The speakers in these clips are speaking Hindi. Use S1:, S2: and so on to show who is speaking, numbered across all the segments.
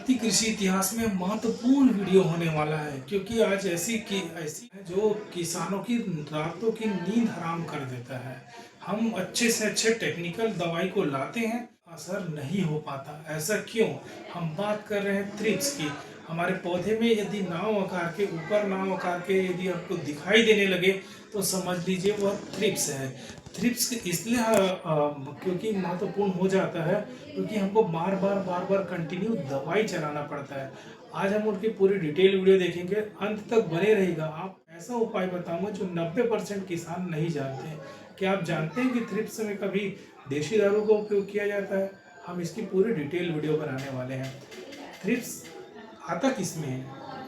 S1: भारतीय कृषि इतिहास में महत्वपूर्ण वीडियो होने वाला है, क्योंकि आज ऐसी है जो किसानों की रातों की नींद हराम कर देता है। हम अच्छे से अच्छे टेक्निकल दवाई को लाते हैं, असर नहीं हो पाता। ऐसा क्यों? हम बात कर रहे हैं थ्रिप्स की। हमारे पौधे में यदि नाव आकार के ऊपर नाव आकार के यदि आपको दिखाई देने लगे तो समझ लीजिए वह थ्रिप्स है। थ्रिप्स इसलिए क्योंकि महत्वपूर्ण हो जाता है, क्योंकि हमको बार बार कंटिन्यू दवाई चलाना पड़ता है। आज हम उनकी पूरी डिटेल वीडियो देखेंगे, अंत तक बने रहेगा। आप ऐसा उपाय बताऊंगा जो 90% किसान नहीं जानते हैं। क्या आप जानते हैं कि थ्रिप्स में कभी देशी दारू का उपयोग किया जाता है? हम इसकी पूरी डिटेल वीडियो बनाने वाले हैं। थ्रिप्स आता किसमें है?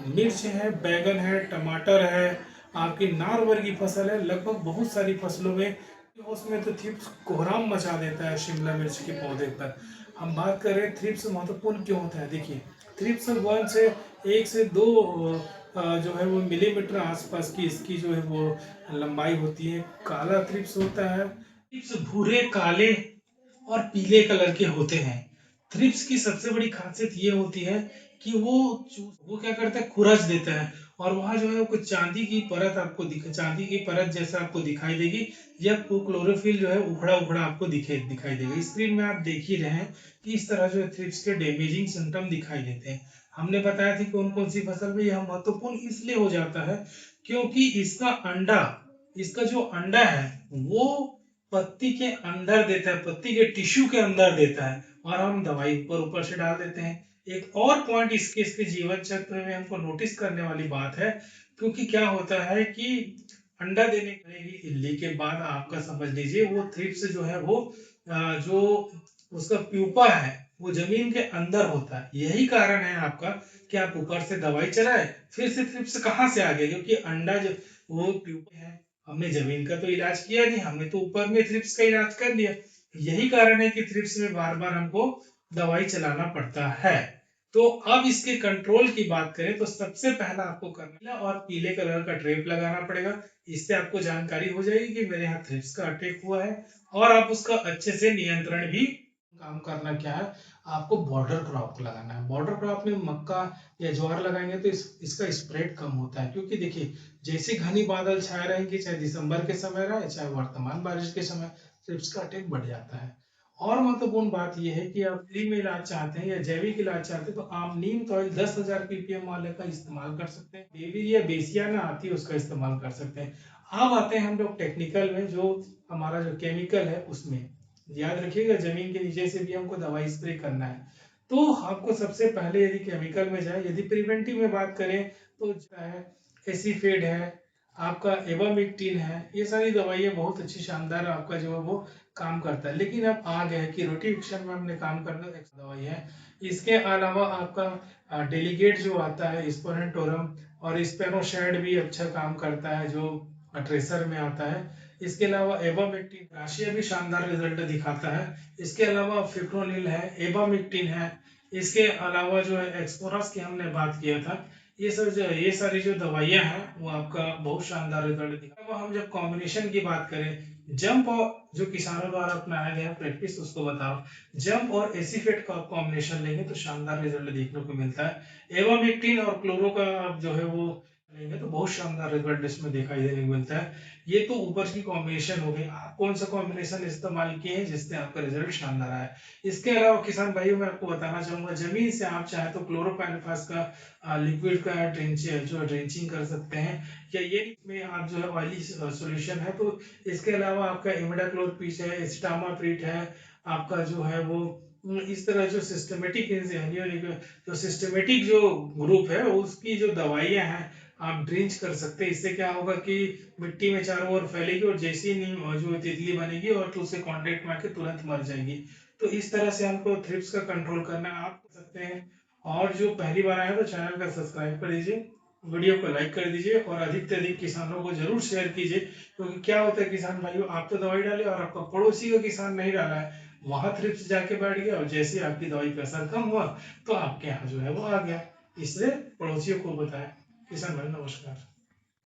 S1: मिर्च है, बैगन है, टमाटर है, आपकी नार वर्गीय फसल है, लगभग बहुत सारी फसलों में। उसमें तो थ्रिप्स कोहराम मचा देता है शिमला मिर्च के पौधे पर। हम बात कर रहे हैं थ्रिप्स महत्वपूर्ण क्यों होता है। देखिए, थ्रिप्स 1 से 2 जो है वो मिलीमीटर आसपास की इसकी जो है वो लंबाई होती है। काला थ्रिप्स होता है। थ्रिप्स भूरे, काले और पीले कलर के होते हैं। थ्रिप्स की सबसे बड़ी खासियत ये होती है कि वो क्या करता है, खुरच देता है। और वहां जो है वो कुछ चांदी की परत जैसा आपको दिखाई देगी। जब वो क्लोरोफिल जो है उखड़ा उखड़ा आपको दिखाई देगा। स्क्रीन में आप देख ही रहे हैं कि इस तरह जो है थ्रिप्स के डैमेजिंग सिम्टम दिखाई देते हैं। हमने बताया था कौन कौन सी फसल में यह महत्वपूर्ण इसलिए हो जाता है क्योंकि इसका जो अंडा है वो पत्ती के अंदर देता है, पत्ती के टिश्यू के अंदर देता है, और हम दवाई ऊपर से डाल देते हैं। एक और पॉइंट इसके जीवन चक्र में हमको नोटिस करने वाली बात है, क्योंकि क्या होता है कि अंडा देने की इल्ली के बाद आपका समझ लीजिए वो थ्रिप्स जो है वो जो उसका प्यूपा है वो जमीन के अंदर होता है। यही कारण है आपका कि आप ऊपर से दवाई चलाए फिर से थ्रिप्स कहाँ से आ गया, क्योंकि अंडा जो वो प्यूपा है। हमने जमीन का तो इलाज किया नहीं, हमने तो ऊपर में थ्रिप्स का इलाज कर लिया। यही कारण है कि थ्रिप्स में बार बार हमको दवाई चलाना पड़ता है। तो अब इसके कंट्रोल की बात करें तो सबसे पहला आपको करना और पीले कलर का ड्रेप लगाना पड़ेगा। इससे आपको जानकारी हो जाएगी कि मेरे यहाँ थ्रिप्स का अटैक हुआ है, और आप उसका अच्छे से नियंत्रण भी काम करना क्या है, आपको बॉर्डर क्रॉप लगाना है। बॉर्डर क्रॉप में मक्का या ज्वार लगाएंगे तो इसका स्प्रेड कम होता है, क्योंकि देखिए जैसे घनी बादल छाए रहेंगे, चाहे दिसंबर के समय रहे चाहे वर्तमान बारिश के समय, थ्रिप्स का अटैक बढ़ जाता है। और महत्वपूर्ण बात यह है कि आप फ्री में इलाज चाहते हैं या जैविक इलाज चाहते हैं तो आप नीम ऑयल 10,000 ppm वाले का इस्तेमाल कर सकते हैं। बेबी या बेसियाना आती है उसका इस्तेमाल कर सकते हैं। अब आते हैं हम लोग टेक्निकल में, जो हमारा जो केमिकल है उसमें। याद रखिएगा जमीन के नीचे से भी हमको दवाई स्प्रे करना है। तो आपको सबसे पहले यदि केमिकल में जाए, यदि प्रिवेंटिव में बात करें तो है एसीफेड है, आपका एवामिक्टिन है, ये सारी दवाइयाँ बहुत अच्छी शानदार आपका जो है वो काम करता है। लेकिन अब आ गया है कि रोटिफिकेशन में हमने काम करना एक दवाई है। इसके अलावा आपका डेलीगेट जो आता है स्पोरेंटोरम, और स्पेनोशैड भी अच्छा काम करता है जो ट्रेसर में आता है। इसके अलावा एबामेक्टिन राशिया भी शानदार रिजल्ट दिखाता है। इसके अलावा फिप्रोनिल है, एबामेक्टिन है। इसके अलावा जो है एक्सपोरस की हमने बात किया था। ये सारी जो दवाइयां हैं वो आपका बहुत शानदार रिजल्ट दिखा। अब हम जब कॉम्बिनेशन की बात करें, जंप और जो किसानों द्वारा अपनाया गया प्रैक्टिस उसको बताओ, जंप और एसीफेट का कॉम्बिनेशन लेंगे तो शानदार रिजल्ट देखने को मिलता है। एवामेक्टिन और क्लोरो का आप जो है वो लेंगे तो बहुत शानदार रिजल्ट इसमें दिखाई देने को मिलता है। ये तो ऊपर की कॉम्बिनेशन हो गई। आप कौन सा कॉम्बिनेशन इस्तेमाल किए हैं जिससे आपका रिजल्ट शानदार आया। इसके अलावा किसान भाइयों मैं आपको बताना चाहूंगा, जमीन से आप चाहे तो क्लोरोपाइरिफास का लिक्विड का ड्रेंचिंग कर सकते हैं, या ये में आप जो है ऑयली सॉल्यूशन है तो इसके अलावा आपका इमिडाक्लोरपीट है, एस्टामाप्रिट है, आपका जो है वो इस तरह जो सिस्टमेटिक जो ग्रुप है उसकी जो दवाइयां हैं आप ड्रिंच कर सकते हैं। इससे क्या होगा कि मिट्टी में चारों ओर फैलेगी और जैसे ही नीम जो तितली बनेगी और तो उससे कांटेक्ट में आके तुरंत मर जाएगी। तो इस तरह से हमको थ्रिप्स का कंट्रोल करना है, आप कर सकते हैं। और जो पहली बार आया तो चैनल का सब्सक्राइब कर दीजिए, वीडियो को लाइक कर दीजिए और अधिक से अधिक किसानों को जरूर शेयर कीजिए। क्योंकि क्या होता है किसान भाइयों, आप तो दवाई डाले और आपका पड़ोसी का किसान नहीं डाला है, वहां थ्रिप्स जाके बैठ गया और जैसे आपकी दवाई का असर कम हुआ तो आपके यहाँ जो है वो आ गया। इसलिए पड़ोसियों को बताएं। किसान भाई नमस्कार।